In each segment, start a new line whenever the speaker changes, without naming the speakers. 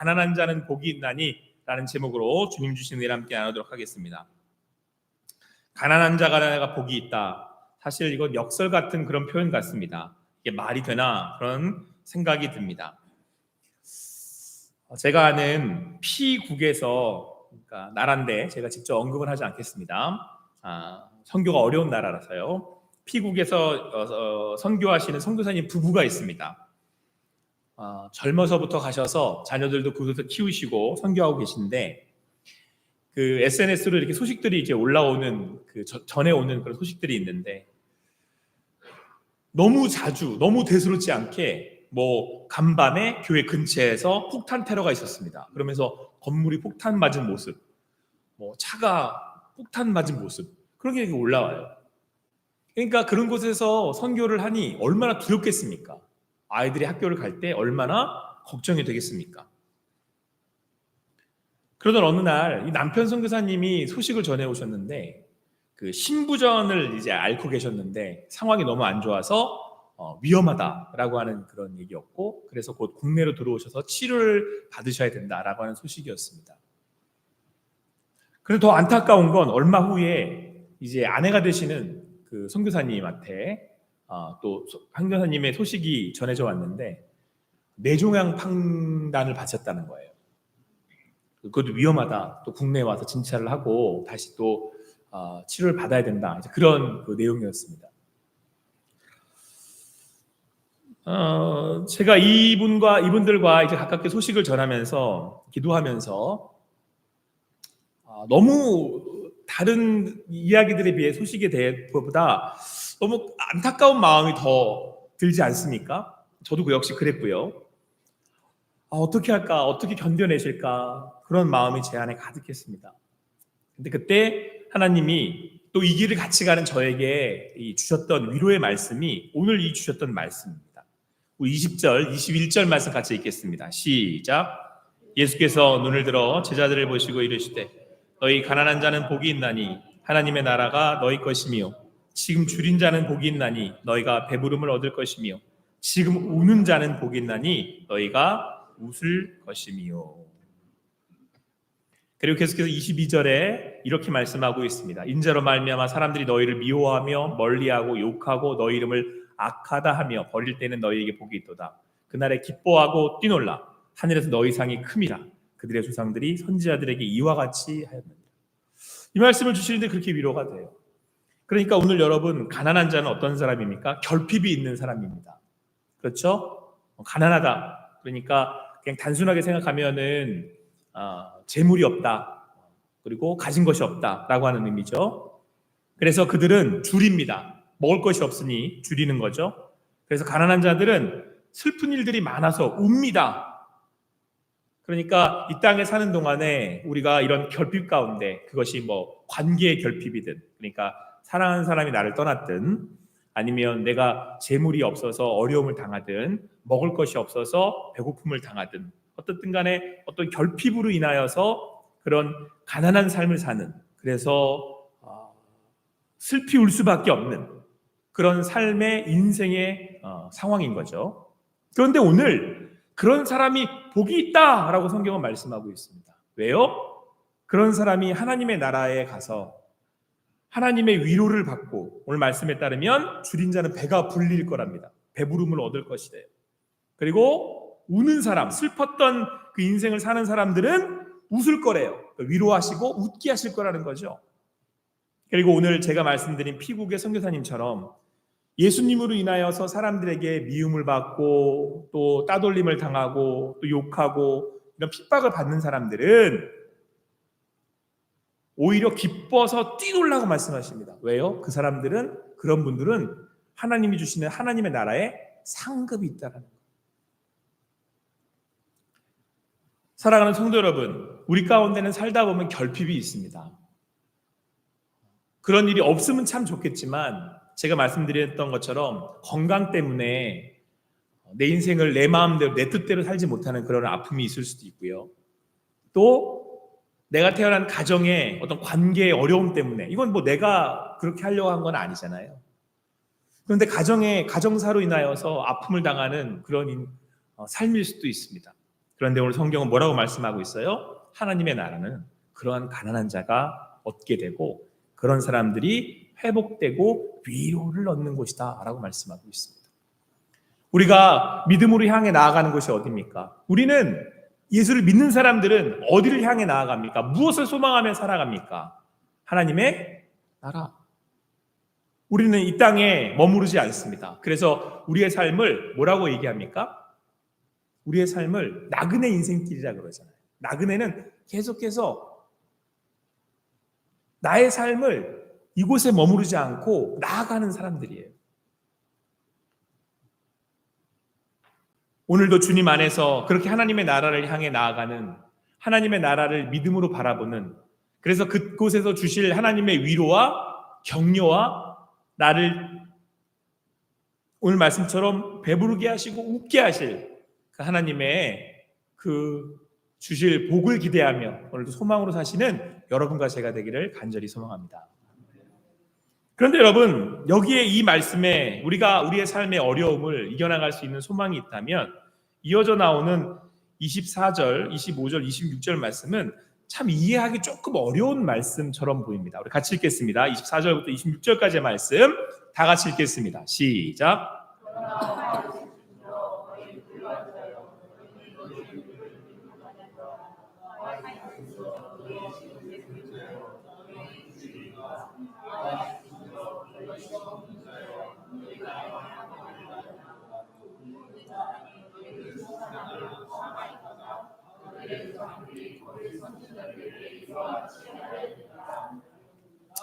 가난한 자는 복이 있나니 라는 제목으로 주님 주신 은혜를 함께 나누도록 하겠습니다. 가난한 자가 복이 있다. 사실 이건 역설 같은 그런 표현 같습니다. 이게 말이 되나 그런 생각이 듭니다. 제가 아는 P국에서, 그러니까 나라인데 제가 직접 언급을 하지 않겠습니다. 선교가 어려운 나라라서요. P국에서 선교하시는 선교사님 부부가 있습니다. 젊어서부터 가셔서 자녀들도 그곳에서 키우시고 선교하고 계신데, 그 SNS로 이렇게 소식들이 이제 올라오는 전해 오는 그런 소식들이 있는데, 너무 자주 너무 대수롭지 않게 간밤에 교회 근처에서 폭탄 테러가 있었습니다. 그러면서 건물이 폭탄 맞은 모습, 차가 폭탄 맞은 모습, 그런 게 올라와요. 그러니까 그런 곳에서 선교를 하니 얼마나 두렵겠습니까? 아이들이 학교를 갈 때 얼마나 걱정이 되겠습니까? 그러던 어느 날 이 남편 선교사님이 소식을 전해 오셨는데, 그 신부전을 이제 앓고 계셨는데 상황이 너무 안 좋아서 위험하다라고 하는 그런 얘기였고, 그래서 곧 국내로 들어오셔서 치료를 받으셔야 된다라고 하는 소식이었습니다. 그런데 더 안타까운 건 얼마 후에 이제 아내가 되시는 그 선교사님한테 또 선교사님의 소식이 전해져 왔는데, 뇌종양 판단을 받으셨다는 거예요. 그것도 위험하다, 또 국내에 와서 진찰을 하고 다시 또 치료를 받아야 된다, 그런 그 내용이었습니다. 제가 이분들과 이제 가깝게 소식을 전하면서 기도하면서 너무 다른 이야기들에 비해 소식에 대해보다 너무 안타까운 마음이 더 들지 않습니까? 저도 그 역시 그랬고요. 어떻게 할까? 어떻게 견뎌내실까? 그런 마음이 제 안에 가득했습니다. 근데 그때 하나님이 또 이 길을 같이 가는 저에게 주셨던 위로의 말씀이 오늘 이 주셨던 말씀입니다. 우리 20절, 21절 말씀 같이 읽겠습니다. 시작. 예수께서 눈을 들어 제자들을 보시고 이르시되 너희 가난한 자는 복이 있나니 하나님의 나라가 너희 것이며, 지금 줄인 자는 복이 있나니 너희가 배부름을 얻을 것이며, 지금 우는 자는 복이 있나니 너희가 웃을 것이며. 그리고 계속해서 22절에 이렇게 말씀하고 있습니다. 인자로 말미암아 사람들이 너희를 미워하며 멀리하고 욕하고 너희 이름을 악하다 하며 버릴 때는 너희에게 복이 있도다. 그날에 기뻐하고 뛰놀라. 하늘에서 너희 상이 큼이라. 그들의 조상들이 선지자들에게 이와 같이 하였느니라. 이 말씀을 주시는데 그렇게 위로가 돼요. 그러니까 오늘 여러분, 가난한 자는 어떤 사람입니까? 결핍이 있는 사람입니다. 그렇죠? 가난하다, 그러니까 그냥 단순하게 생각하면은 재물이 없다, 그리고 가진 것이 없다라고 하는 의미죠. 그래서 그들은 줄입니다. 먹을 것이 없으니 줄이는 거죠. 그래서 가난한 자들은 슬픈 일들이 많아서 웁니다. 그러니까 이 땅에 사는 동안에 우리가 이런 결핍 가운데, 그것이 관계의 결핍이든, 그러니까 사랑하는 사람이 나를 떠났든, 아니면 내가 재물이 없어서 어려움을 당하든, 먹을 것이 없어서 배고픔을 당하든, 어떻든 간에 어떤 결핍으로 인하여서 그런 가난한 삶을 사는, 그래서 슬피 울 수밖에 없는 그런 삶의 인생의 상황인 거죠. 그런데 오늘 그런 사람이 복이 있다라고 성경은 말씀하고 있습니다. 왜요? 그런 사람이 하나님의 나라에 가서 하나님의 위로를 받고, 오늘 말씀에 따르면 줄인 자는 배가 불릴 거랍니다. 배부름을 얻을 것이래요. 그리고 우는 사람, 슬펐던 그 인생을 사는 사람들은 웃을 거래요. 위로하시고 웃게 하실 거라는 거죠. 그리고 오늘 제가 말씀드린 피국의 선교사님처럼 예수님으로 인하여서 사람들에게 미움을 받고 또 따돌림을 당하고 또 욕하고 이런 핍박을 받는 사람들은 오히려 기뻐서 뛰놀라고 말씀하십니다. 왜요? 그 사람들은, 그런 분들은 하나님이 주시는 하나님의 나라에 상급이 있다는 거예요. 사랑하는 성도 여러분, 우리 가운데는 살다 보면 결핍이 있습니다. 그런 일이 없으면 참 좋겠지만, 제가 말씀드렸던 것처럼 건강 때문에 내 인생을 내 마음대로 내 뜻대로 살지 못하는 그런 아픔이 있을 수도 있고요. 또 내가 태어난 가정의 어떤 관계의 어려움 때문에, 이건 내가 그렇게 하려고 한 건 아니잖아요. 그런데 가정사로 인하여서 아픔을 당하는 그런 삶일 수도 있습니다. 그런데 오늘 성경은 뭐라고 말씀하고 있어요? 하나님의 나라는 그러한 가난한 자가 얻게 되고 그런 사람들이 회복되고 위로를 얻는 곳이다 라고 말씀하고 있습니다. 우리가 믿음으로 향해 나아가는 곳이 어디입니까? 우리는 예수를 믿는 사람들은 어디를 향해 나아갑니까? 무엇을 소망하며 살아갑니까? 하나님의 나라. 우리는 이 땅에 머무르지 않습니다. 그래서 우리의 삶을 뭐라고 얘기합니까? 우리의 삶을 나그네 인생길이라 그러잖아요. 나그네는 계속해서 나의 삶을 이곳에 머무르지 않고 나아가는 사람들이에요. 오늘도 주님 안에서 그렇게 하나님의 나라를 향해 나아가는, 하나님의 나라를 믿음으로 바라보는, 그래서 그곳에서 주실 하나님의 위로와 격려와 나를 오늘 말씀처럼 배부르게 하시고 웃게 하실 그 하나님의 그 주실 복을 기대하며 오늘도 소망으로 사시는 여러분과 제가 되기를 간절히 소망합니다. 그런데 여러분, 여기에 이 말씀에 우리가 우리의 삶의 어려움을 이겨나갈 수 있는 소망이 있다면 이어져 나오는 24절, 25절, 26절 말씀은 참 이해하기 조금 어려운 말씀처럼 보입니다. 우리 같이 읽겠습니다. 24절부터 26절까지의 말씀 다 같이 읽겠습니다. 시작.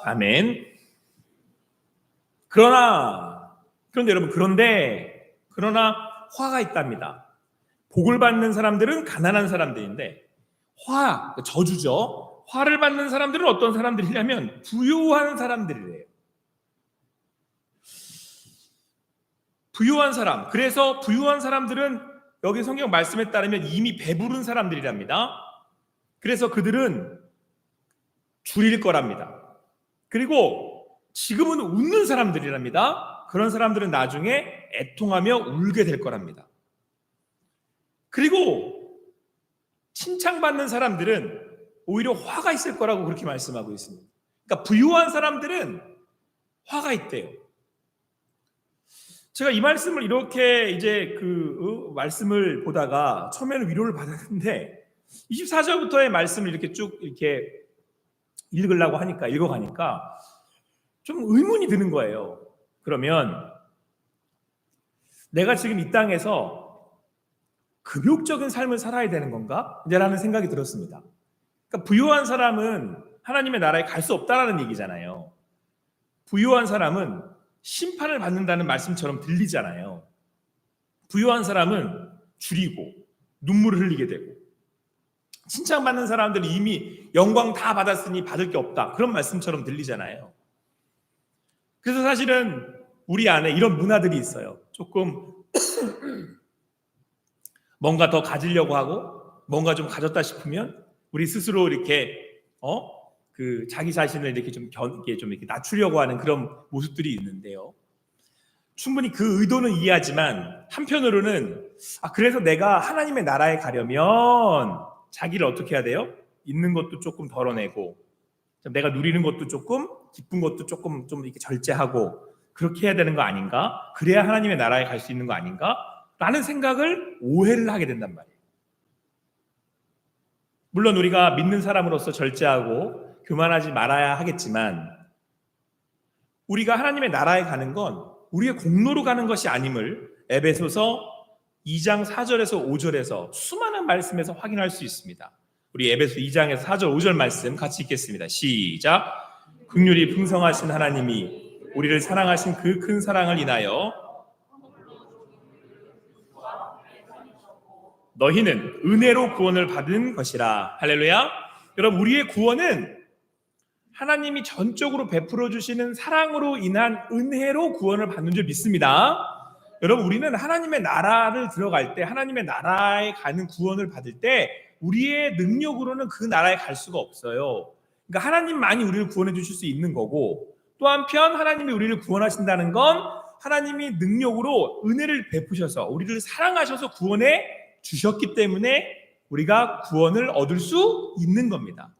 아멘. 그런데 여러분, 그러나 화가 있답니다. 복을 받는 사람들은 가난한 사람들인데 저주죠. 화를 받는 사람들은 어떤 사람들이냐면 부유한 사람들이래요. 부유한 사람. 그래서 부유한 사람들은 여기 성경 말씀에 따르면 이미 배부른 사람들이랍니다. 그래서 그들은 줄일 거랍니다. 그리고 지금은 웃는 사람들이랍니다. 그런 사람들은 나중에 애통하며 울게 될 거랍니다. 그리고 칭찬받는 사람들은 오히려 화가 있을 거라고 그렇게 말씀하고 있습니다. 그러니까 부유한 사람들은 화가 있대요. 제가 이 말씀을 이렇게 이제 말씀을 보다가 처음에는 위로를 받았는데 24절부터의 말씀을 이렇게 쭉 이렇게 읽어가니까 좀 의문이 드는 거예요. 그러면 내가 지금 이 땅에서 금욕적인 삶을 살아야 되는 건가? 라는 생각이 들었습니다. 그러니까 부유한 사람은 하나님의 나라에 갈 수 없다라는 얘기잖아요. 부유한 사람은 심판을 받는다는 말씀처럼 들리잖아요. 부유한 사람은 줄이고 눈물을 흘리게 되고 칭찬받는 사람들은 이미 영광 다 받았으니 받을 게 없다. 그런 말씀처럼 들리잖아요. 그래서 사실은 우리 안에 이런 문화들이 있어요. 조금 뭔가 더 가지려고 하고 뭔가 좀 가졌다 싶으면 우리 스스로 이렇게 자기 자신을 이렇게 좀 이렇게 낮추려고 하는 그런 모습들이 있는데요. 충분히 그 의도는 이해하지만 한편으로는 그래서 내가 하나님의 나라에 가려면 자기를 어떻게 해야 돼요? 있는 것도 조금 덜어내고 내가 누리는 것도 조금 기쁜 것도 조금 좀 이렇게 절제하고 그렇게 해야 되는 거 아닌가? 그래야 하나님의 나라에 갈 수 있는 거 아닌가? 라는 생각을 오해를 하게 된단 말이에요. 물론 우리가 믿는 사람으로서 절제하고 교만하지 말아야 하겠지만 우리가 하나님의 나라에 가는 건 우리의 공로로 가는 것이 아님을 에베소서 2장 4절에서 5절에서 수많은 말씀에서 확인할 수 있습니다. 우리 에베소 2장에서 4절 5절 말씀 같이 읽겠습니다. 시작. 긍휼이 풍성하신 하나님이 우리를 사랑하신 그 큰 사랑을 인하여 너희는 은혜로 구원을 받은 것이라. 할렐루야. 여러분, 우리의 구원은 하나님이 전적으로 베풀어 주시는 사랑으로 인한 은혜로 구원을 받는 줄 믿습니다. 여러분, 우리는 하나님의 나라를 들어갈 때, 하나님의 나라에 가는 구원을 받을 때 우리의 능력으로는 그 나라에 갈 수가 없어요. 그러니까 하나님만이 우리를 구원해 주실 수 있는 거고, 또 한편 하나님이 우리를 구원하신다는 건 하나님이 능력으로 은혜를 베푸셔서 우리를 사랑하셔서 구원해 주셨기 때문에 우리가 구원을 얻을 수 있는 겁니다.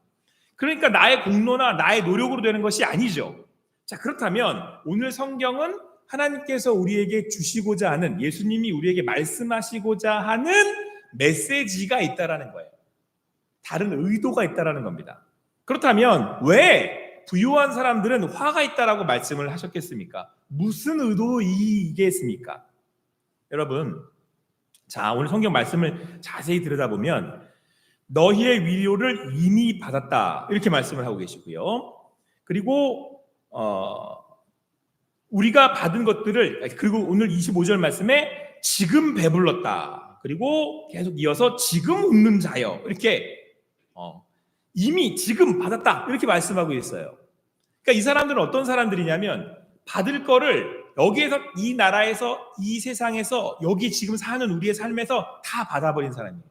그러니까 나의 공로나 나의 노력으로 되는 것이 아니죠. 자, 그렇다면 오늘 성경은 하나님께서 우리에게 주시고자 하는, 예수님이 우리에게 말씀하시고자 하는 메시지가 있다라는 거예요. 다른 의도가 있다라는 겁니다. 그렇다면 왜 부유한 사람들은 화가 있다라고 말씀을 하셨겠습니까? 무슨 의도이겠습니까? 여러분, 자, 오늘 성경 말씀을 자세히 들여다보면 너희의 위로를 이미 받았다 이렇게 말씀을 하고 계시고요. 그리고 우리가 받은 것들을, 그리고 오늘 25절 말씀에 지금 배불렀다, 그리고 계속 이어서 지금 웃는 자여, 이렇게 이미 지금 받았다 이렇게 말씀하고 있어요. 그러니까 이 사람들은 어떤 사람들이냐면 받을 거를 여기에서, 이 나라에서, 이 세상에서, 여기 지금 사는 우리의 삶에서 다 받아버린 사람이에요.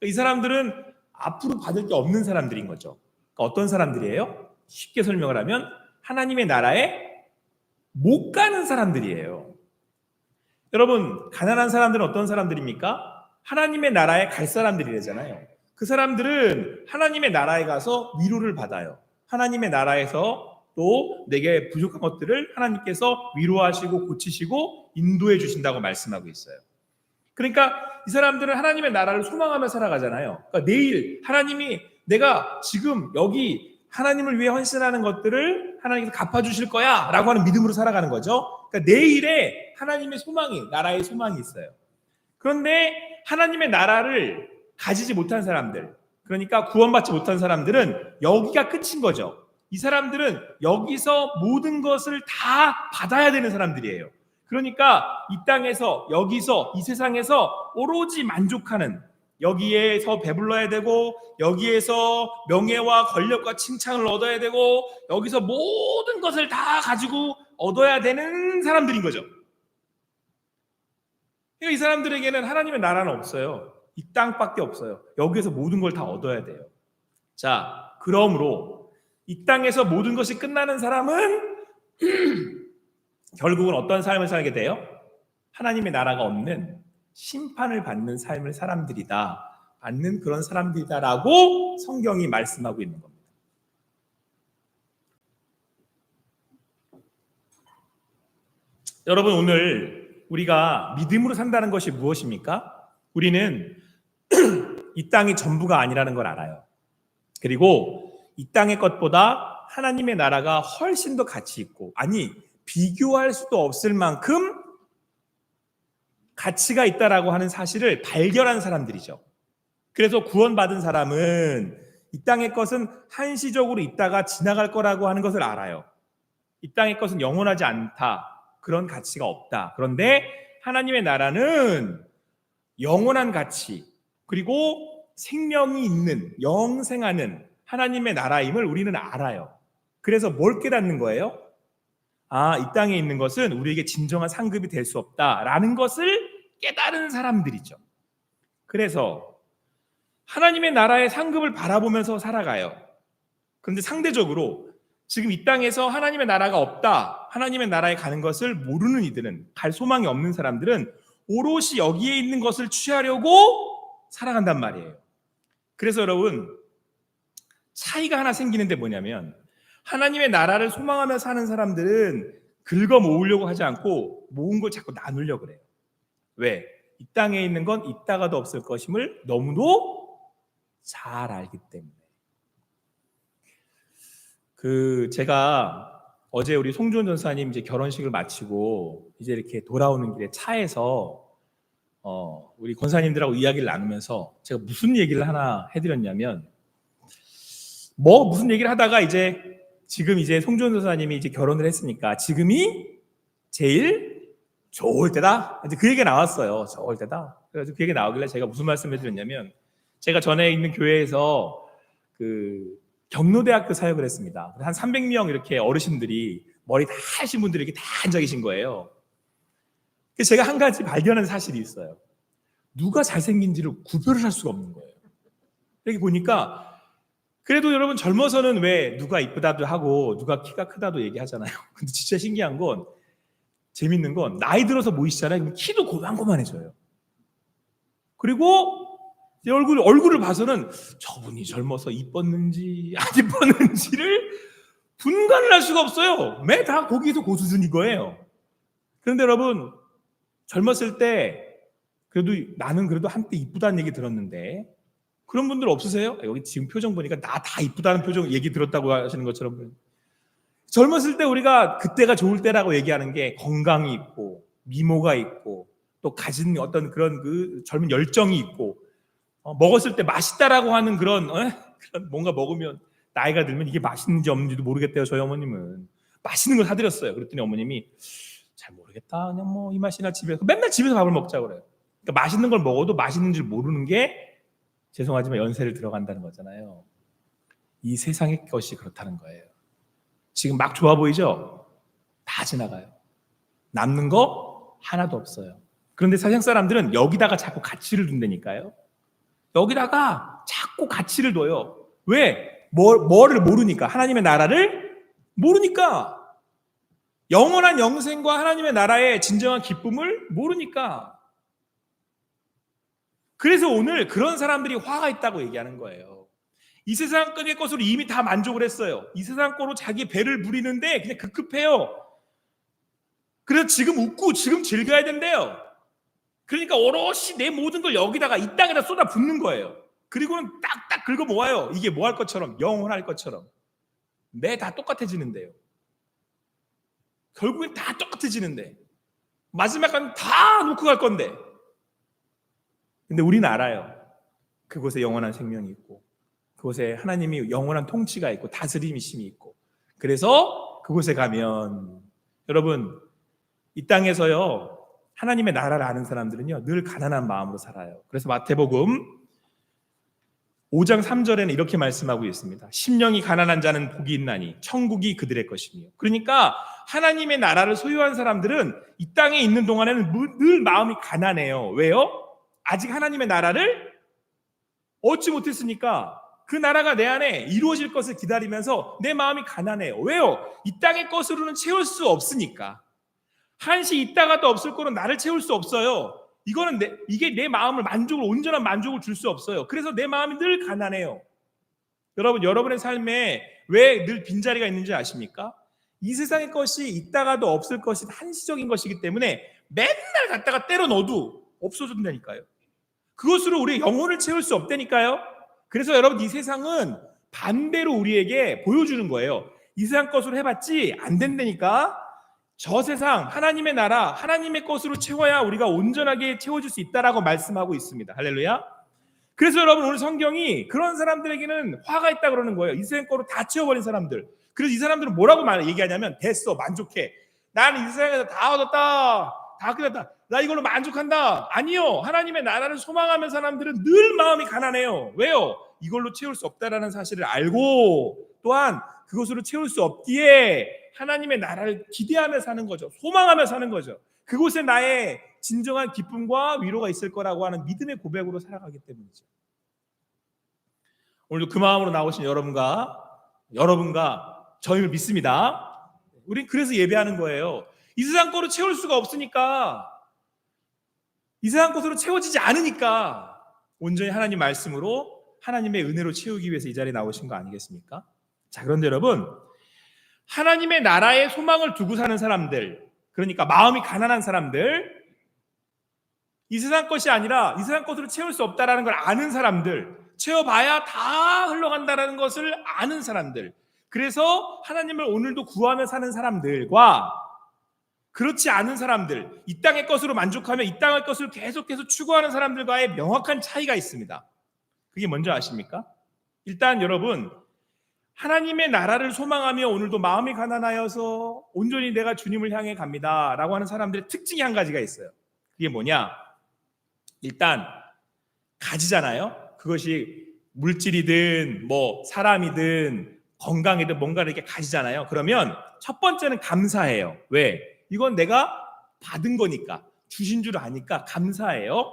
이 사람들은 앞으로 받을 게 없는 사람들인 거죠. 그러니까 어떤 사람들이에요? 쉽게 설명을 하면 하나님의 나라에 못 가는 사람들이에요. 여러분, 가난한 사람들은 어떤 사람들입니까? 하나님의 나라에 갈 사람들이잖아요. 그 사람들은 하나님의 나라에 가서 위로를 받아요. 하나님의 나라에서 또 내게 부족한 것들을 하나님께서 위로하시고 고치시고 인도해 주신다고 말씀하고 있어요. 그러니까 이 사람들은 하나님의 나라를 소망하며 살아가잖아요. 그러니까 내일 하나님이, 내가 지금 여기 하나님을 위해 헌신하는 것들을 하나님께서 갚아주실 거야 라고 하는 믿음으로 살아가는 거죠. 그러니까 내일에 하나님의 소망이, 나라의 소망이 있어요. 그런데 하나님의 나라를 가지지 못한 사람들, 그러니까 구원받지 못한 사람들은 여기가 끝인 거죠. 이 사람들은 여기서 모든 것을 다 받아야 되는 사람들이에요. 그러니까 이 땅에서, 여기서, 이 세상에서 오로지 만족하는, 여기에서 배불러야 되고, 여기에서 명예와 권력과 칭찬을 얻어야 되고, 여기서 모든 것을 다 가지고 얻어야 되는 사람들인 거죠. 그러니까 이 사람들에게는 하나님의 나라는 없어요. 이 땅밖에 없어요. 여기에서 모든 걸 다 얻어야 돼요. 자, 그러므로 이 땅에서 모든 것이 끝나는 사람은 결국은 어떤 삶을 살게 돼요? 하나님의 나라가 없는, 심판을 받는 삶을 받는 그런 사람들이다라고 성경이 말씀하고 있는 겁니다. 여러분, 오늘 우리가 믿음으로 산다는 것이 무엇입니까? 우리는 이 땅이 전부가 아니라는 걸 알아요. 그리고 이 땅의 것보다 하나님의 나라가 훨씬 더 가치 있고, 아니 비교할 수도 없을 만큼 가치가 있다라고 하는 사실을 발견한 사람들이죠. 그래서 구원받은 사람은 이 땅의 것은 한시적으로 있다가 지나갈 거라고 하는 것을 알아요. 이 땅의 것은 영원하지 않다, 그런 가치가 없다. 그런데 하나님의 나라는 영원한 가치, 그리고 생명이 있는, 영생하는 하나님의 나라임을 우리는 알아요. 그래서 뭘 깨닫는 거예요? 아, 이 땅에 있는 것은 우리에게 진정한 상급이 될 수 없다라는 것을 깨달은 사람들이죠. 그래서 하나님의 나라의 상급을 바라보면서 살아가요. 그런데 상대적으로 지금 이 땅에서 하나님의 나라가 없다, 하나님의 나라에 가는 것을 모르는 이들은, 갈 소망이 없는 사람들은 오롯이 여기에 있는 것을 취하려고 살아간단 말이에요. 그래서 여러분, 차이가 하나 생기는데 뭐냐면, 하나님의 나라를 소망하며 사는 사람들은 긁어 모으려고 하지 않고 모은 걸 자꾸 나누려고 그래요. 왜? 이 땅에 있는 건 있다가도 없을 것임을 너무도 잘 알기 때문에. 제가 어제 우리 송주원 전사님 이제 결혼식을 마치고 이제 이렇게 돌아오는 길에 차에서 우리 권사님들하고 이야기를 나누면서 제가 무슨 얘기를 하나 해드렸냐면, 무슨 얘기를 하다가 지금 송주원 전사님이 이제 결혼을 했으니까 지금이 제일 좋을 때다, 이제 그 얘기가 나왔어요. 좋을 때다. 그래서 그 얘기 나오길래 제가 무슨 말씀을 드렸냐면, 제가 전에 있는 교회에서 경로대학교 사역을 했습니다. 한 300명 이렇게 어르신들이, 머리 다 하신 분들이 이렇게 다 앉아 계신 거예요. 그래서 제가 한 가지 발견한 사실이 있어요. 누가 잘생긴지를 구별을 할 수가 없는 거예요. 여기 보니까, 그래도 여러분 젊어서는 왜 누가 이쁘다도 하고 누가 키가 크다도 얘기하잖아요. 근데 진짜 신기한 건, 재밌는 건, 나이 들어서 모이시잖아요. 그럼 키도 고만고만해져요. 그리고 제 얼굴을 봐서는 저분이 젊어서 이뻤는지 안 이뻤는지를 분간을 할 수가 없어요. 매 다 거기서 그 수준인 거예요. 그런데 여러분, 젊었을 때 그래도 나는 그래도 한때 이쁘다는 얘기 들었는데, 그런 분들 없으세요? 여기 지금 표정 보니까 나 다 이쁘다는 표정 얘기 들었다고 하시는 것처럼. 젊었을 때 우리가 그때가 좋을 때라고 얘기하는 게 건강이 있고 미모가 있고 또 가진 어떤 그런 그 젊은 열정이 있고, 먹었을 때 맛있다라고 하는 그런 뭔가 먹으면 나이가 들면 이게 맛있는지 없는지도 모르겠대요. 저희 어머님은 맛있는 걸 사드렸어요. 그랬더니 어머님이 잘 모르겠다, 그냥 뭐 이 맛이나 집에서, 맨날 집에서 밥을 먹자고 그래요. 그러니까 맛있는 걸 먹어도 맛있는 줄 모르는 게 죄송하지만 연세를 들어간다는 거잖아요. 이 세상의 것이 그렇다는 거예요. 지금 막 좋아 보이죠? 다 지나가요. 남는 거 하나도 없어요. 그런데 세상 사람들은 여기다가 자꾸 가치를 둔다니까요. 여기다가 자꾸 가치를 둬요. 왜? 뭐를 모르니까. 하나님의 나라를 모르니까. 영원한 영생과 하나님의 나라의 진정한 기쁨을 모르니까. 그래서 오늘 그런 사람들이 화가 있다고 얘기하는 거예요. 이 세상의 것으로 이미 다 만족을 했어요. 이 세상 거로 자기 배를 부리는데 그냥 급급해요. 그래서 지금 웃고 지금 즐겨야 된대요. 그러니까 오롯이 내 모든 걸 여기다가 이 땅에다 쏟아 붓는 거예요. 그리고는 딱딱 긁어 모아요. 이게 뭐 할 것처럼, 영원할 것처럼. 매 다 똑같아지는데요. 결국엔 다 똑같아지는데 마지막까지 다 놓고 갈 건데. 근데 우리는 알아요. 그곳에 영원한 생명이 있고, 그곳에 하나님이 영원한 통치가 있고 다스림이심이 있고, 그래서 그곳에 가면, 여러분, 이 땅에서요 하나님의 나라를 아는 사람들은요 늘 가난한 마음으로 살아요. 그래서 마태복음 5장 3절에는 이렇게 말씀하고 있습니다. 심령이 가난한 자는 복이 있나니 천국이 그들의 것이며. 그러니까 하나님의 나라를 소유한 사람들은 이 땅에 있는 동안에는 늘 마음이 가난해요. 왜요? 아직 하나님의 나라를 얻지 못했으니까 그 나라가 내 안에 이루어질 것을 기다리면서 내 마음이 가난해요. 왜요? 이 땅의 것으로는 채울 수 없으니까. 한시 있다가도 없을 거로 나를 채울 수 없어요. 이거는 이게 내 마음을 온전한 만족을 줄 수 없어요. 그래서 내 마음이 늘 가난해요. 여러분, 여러분의 삶에 왜 늘 빈자리가 있는지 아십니까? 이 세상의 것이 있다가도 없을 것이 한시적인 것이기 때문에 맨날 갖다가 때려 넣어도 없어진다니까요. 그것으로 우리의 영혼을 채울 수 없다니까요. 그래서 여러분, 이 세상은 반대로 우리에게 보여주는 거예요. 이 세상 것으로 해봤지 안 된다니까. 저 세상 하나님의 나라, 하나님의 것으로 채워야 우리가 온전하게 채워줄 수 있다라고 말씀하고 있습니다. 할렐루야. 그래서 여러분, 오늘 성경이 그런 사람들에게는 화가 있다 그러는 거예요. 이 세상 거로 다 채워버린 사람들. 그래서 이 사람들은 뭐라고 얘기하냐면, 됐어, 만족해. 나는 이 세상에서 다 얻었다, 다 끝났다, 나 이걸로 만족한다. 아니요. 하나님의 나라를 소망하는 사람들은 늘 마음이 가난해요. 왜요? 이걸로 채울 수 없다라는 사실을 알고, 또한 그것으로 채울 수 없기에 하나님의 나라를 기대하며 사는 거죠. 소망하며 사는 거죠. 그곳에 나의 진정한 기쁨과 위로가 있을 거라고 하는 믿음의 고백으로 살아가기 때문이죠. 오늘도 그 마음으로 나오신 여러분과 저희를 믿습니다. 우린 그래서 예배하는 거예요. 이 세상 거로 채울 수가 없으니까, 이 세상 것으로 채워지지 않으니까 온전히 하나님 말씀으로 하나님의 은혜로 채우기 위해서 이 자리에 나오신 거 아니겠습니까? 자, 그런데 여러분, 하나님의 나라에 소망을 두고 사는 사람들, 그러니까 마음이 가난한 사람들, 이 세상 것이 아니라 이 세상 것으로 채울 수 없다라는 걸 아는 사람들, 채워봐야 다 흘러간다라는 것을 아는 사람들, 그래서 하나님을 오늘도 구하며 사는 사람들과 그렇지 않은 사람들, 이 땅의 것으로 만족하며 이 땅의 것을 계속해서 추구하는 사람들과의 명확한 차이가 있습니다. 그게 뭔지 아십니까? 일단 여러분, 하나님의 나라를 소망하며 오늘도 마음이 가난하여서 온전히 내가 주님을 향해 갑니다 라고 하는 사람들의 특징이 한 가지가 있어요. 그게 뭐냐? 일단 가지잖아요. 그것이 물질이든 뭐 사람이든 건강이든 뭔가를 이렇게 가지잖아요. 그러면 첫 번째는 감사해요. 왜? 이건 내가 받은 거니까, 주신 줄 아니까 감사해요.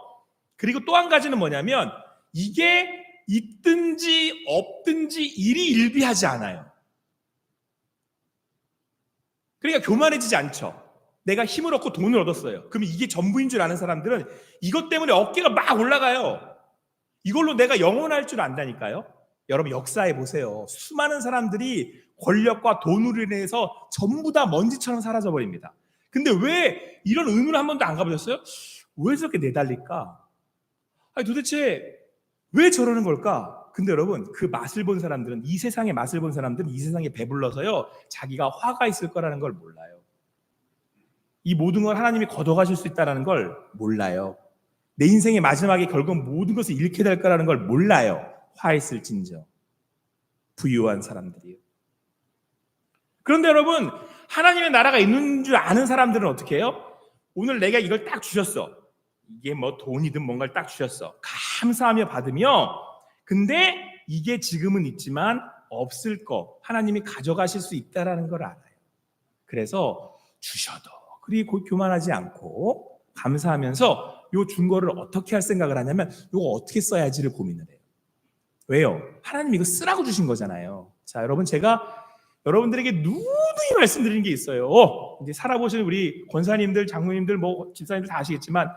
그리고 또 한 가지는 뭐냐면, 이게 있든지 없든지 일희일비하지 않아요. 그러니까 교만해지지 않죠. 내가 힘을 얻고 돈을 얻었어요. 그러면 이게 전부인 줄 아는 사람들은 이것 때문에 어깨가 막 올라가요. 이걸로 내가 영원할 줄 안다니까요. 여러분 역사해 보세요. 수많은 사람들이 권력과 돈으로 인해서 전부 다 먼지처럼 사라져 버립니다. 근데 왜 이런 의문을 한 번도 안 가보셨어요? 왜 저렇게 내달릴까? 아니 도대체 왜 저러는 걸까? 근데 여러분 그 맛을 본 사람들은, 이 세상의 맛을 본 사람들은 이 세상에 배불러서요 자기가 화가 있을 거라는 걸 몰라요. 이 모든 걸 하나님이 걷어가실 수 있다는 걸 몰라요. 내 인생의 마지막에 결국 모든 것을 잃게 될 거라는 걸 몰라요. 화했을진저. 부유한 사람들이요. 그런데 여러분 하나님의 나라가 있는 줄 아는 사람들은 어떻게 해요? 오늘 내가 이걸 딱 주셨어. 이게 뭐 돈이든 뭔가를 딱 주셨어. 감사하며 받으며, 근데 이게 지금은 있지만 없을 거 하나님이 가져가실 수 있다라는 걸 알아요. 그래서 주셔도 그리 교만하지 않고 감사하면서 요 준 거를 어떻게 할 생각을 하냐면 이거 어떻게 써야지를 고민을 해요. 왜요? 하나님 이거 쓰라고 주신 거잖아요. 자, 여러분 제가 여러분들에게 누누이 말씀드리는 게 있어요. 이제 살아보시는 우리 권사님들, 장로님들, 뭐 집사님들 다 아시겠지만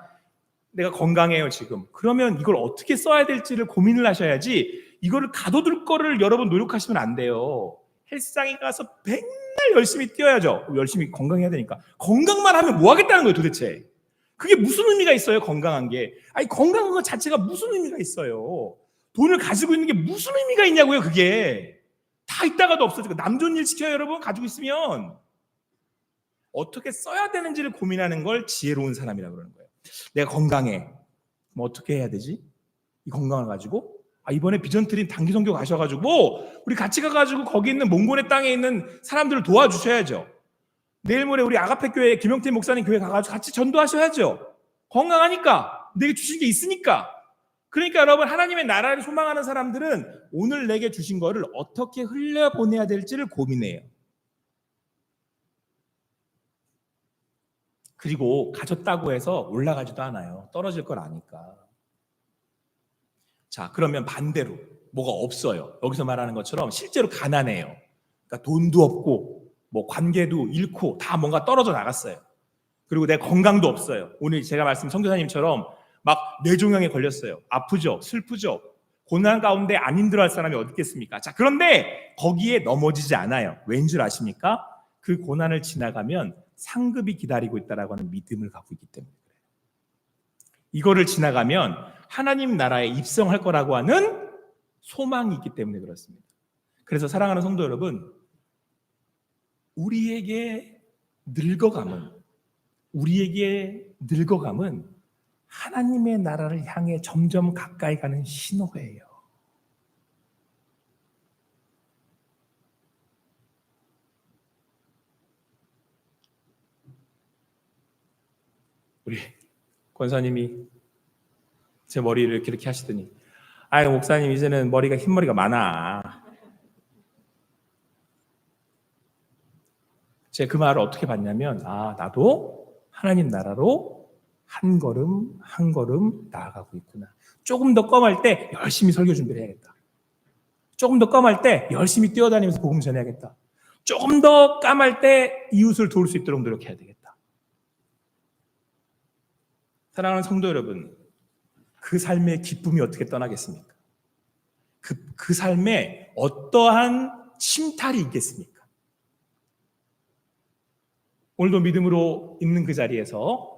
내가 건강해요 지금. 그러면 이걸 어떻게 써야 될지를 고민을 하셔야지 이거를 가둬둘 거를 여러분 노력하시면 안 돼요. 헬스장에 가서 맨날 열심히 뛰어야죠. 열심히 건강해야 되니까. 건강만 하면 뭐 하겠다는 거예요 도대체. 그게 무슨 의미가 있어요 건강한 게. 아니 건강한 것 자체가 무슨 의미가 있어요. 돈을 가지고 있는 게 무슨 의미가 있냐고요. 그게 다 있다가도 없어지고. 남 좋은 일 시켜요 여러분. 가지고 있으면. 어떻게 써야 되는지를 고민하는 걸 지혜로운 사람이라고 그러는 거예요. 내가 건강해. 뭐 어떻게 해야 되지? 이 건강을 가지고 이번에 비전트림 단기 선교 가셔가지고 우리 같이 가가지고 거기 있는 몽골의 땅에 있는 사람들을 도와주셔야죠. 내일 모레 우리 아가페 교회 김영태 목사님 교회 가가지고 같이 전도하셔야죠. 건강하니까. 내게 주신 게 있으니까. 그러니까 여러분 하나님의 나라를 소망하는 사람들은 오늘 내게 주신 거를 어떻게 흘려보내야 될지를 고민해요. 그리고 가졌다고 해서 올라가지도 않아요. 떨어질 걸 아니까. 자, 그러면 반대로 뭐가 없어요. 여기서 말하는 것처럼 실제로 가난해요. 그러니까 돈도 없고 뭐 관계도 잃고 다 뭔가 떨어져 나갔어요. 그리고 내 건강도 없어요. 오늘 제가 말씀 선교사님처럼 막 뇌종양에 걸렸어요. 아프죠? 슬프죠? 고난 가운데 안 힘들어할 사람이 어디 있겠습니까? 자, 그런데 거기에 넘어지지 않아요. 왠 줄 아십니까? 그 고난을 지나가면 상급이 기다리고 있다라고 하는 믿음을 갖고 있기 때문에 그래요. 이거를 지나가면 하나님 나라에 입성할 거라고 하는 소망이 있기 때문에 그렇습니다. 그래서 사랑하는 성도 여러분, 우리에게 늙어감은 하나님의 나라를 향해 점점 가까이 가는 신호예요. 우리 권사님이 제 머리를 이렇게 하시더니 목사님 이제는 머리가 흰머리가 많아. 제가 그 말을 어떻게 봤냐면 나도 하나님 나라로 한 걸음 한 걸음 나아가고 있구나. 조금 더 껌할 때 열심히 설교 준비를 해야겠다. 조금 더 껌할 때 열심히 뛰어다니면서 복음 전해야겠다. 조금 더 까말 때 이웃을 도울 수 있도록 노력해야 되겠다. 사랑하는 성도 여러분, 그 삶의 기쁨이 어떻게 떠나겠습니까? 그 삶에 어떠한 침탈이 있겠습니까? 오늘도 믿음으로 있는 그 자리에서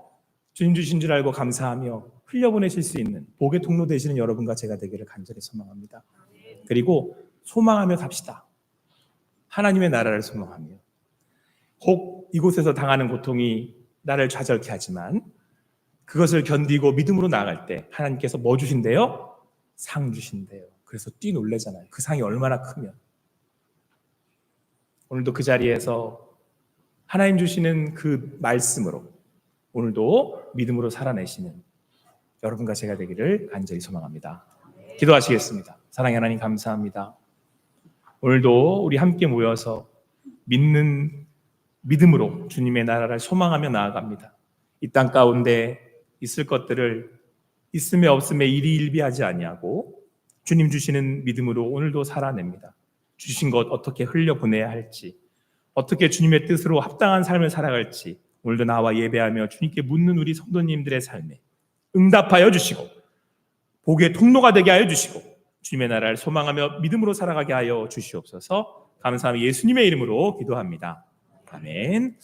주님 주신 줄 알고 감사하며 흘려보내실 수 있는 복의 통로 되시는 여러분과 제가 되기를 간절히 소망합니다. 그리고 소망하며 삽시다. 하나님의 나라를 소망하며. 혹 이곳에서 당하는 고통이 나를 좌절케 하지만 그것을 견디고 믿음으로 나아갈 때 하나님께서 뭐 주신대요? 상 주신대요. 그래서 뛰놀래잖아요. 그 상이 얼마나 크면. 오늘도 그 자리에서 하나님 주시는 그 말씀으로 오늘도 믿음으로 살아내시는 여러분과 제가 되기를 간절히 소망합니다. 기도하시겠습니다. 사랑의 하나님 감사합니다. 오늘도 우리 함께 모여서 믿음으로 주님의 나라를 소망하며 나아갑니다. 이 땅 가운데 있을 것들을 있음에 없음에 일희일비하지 아니하고 주님 주시는 믿음으로 오늘도 살아냅니다. 주신 것 어떻게 흘려보내야 할지, 어떻게 주님의 뜻으로 합당한 삶을 살아갈지 오늘도 나와 예배하며 주님께 묻는 우리 성도님들의 삶에 응답하여 주시고 복의 통로가 되게 하여 주시고 주님의 나라를 소망하며 믿음으로 살아가게 하여 주시옵소서. 감사하며 예수님의 이름으로 기도합니다. 아멘.